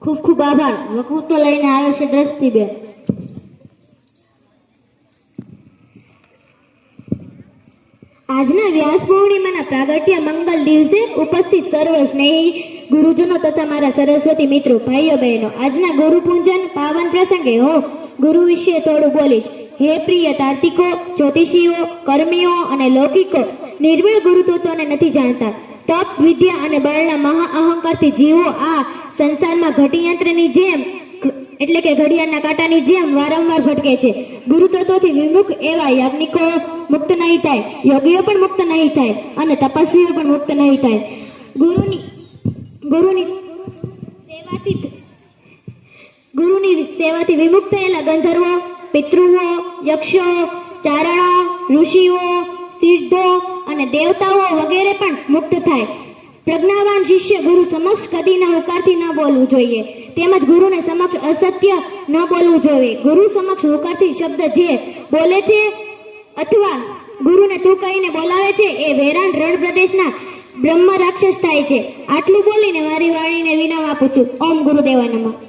ખૂબ ખૂબ આભાર. વકૃત્વ લઈને આવે છે દ્રષ્ટિબેન. આજના વ્યાસ પૂર્ણિમાના પ્રાગટ્ય મંગલ દિવસે ઉપસ્થિત સર્વ સ્નેહી ગુરુજનો તથા મારા સરસ્વતી મિત્રો, ભાઈઓ બહેનો, આજના ગુરુ પૂજન પાવન પ્રસંગે હું ગુરુ વિશે થોડું બોલીશ. હે પ્રિય તાર્તિકો, જ્યોતિષીઓ, કર્મીઓ અને લૌકિકો, નિર્બળ ગુરુતત્વને નથી જાણતા. તપ, વિદ્યા અને બળના મહા અહંકારથી જીવો આ સંસારમાં ઘટીયંત્રની જેમ એટલે કે ઘડિયાળના કાંટાની જેમ વારંવાર ભટકે છે. ગુરુતત્વથી વિમુખ એવા યાજ્ઞિકો મુક્ત નહીં થાય, યોગીઓ પણ મુક્ત નહીં થાય અને તપસ્વીઓ પણ મુક્ત નહીં થાય. ગુરુની સેવાથી વિમુક્ત થયેલા ગંધર્વો, પિતૃઓ, યક્ષો, ચારણો, ઋષિઓ, સિદ્ધો અને દેવતાઓ વગેરે પણ મુક્ત થાય. પ્રજ્ઞાવાન શિષ્ય ગુરુ સમક્ષ કદીના હુંકારથી ન બોલવું જોઈએ, તેમજ ગુરુને સમક્ષ અસત્ય ન બોલવું જોઈએ. ગુરુ સમક્ષ હુંકારથી શબ્દ જે બોલે છે અથવા ગુરુને તું કહીને બોલાવે છે એ વેરાન રણ પ્રદેશના બ્રહ્મ રાક્ષસ થાય છે. આટલું બોલીને મારી વાણીને વિરામ આપું છું. ઓમ ગુરુદેવાય નમઃ.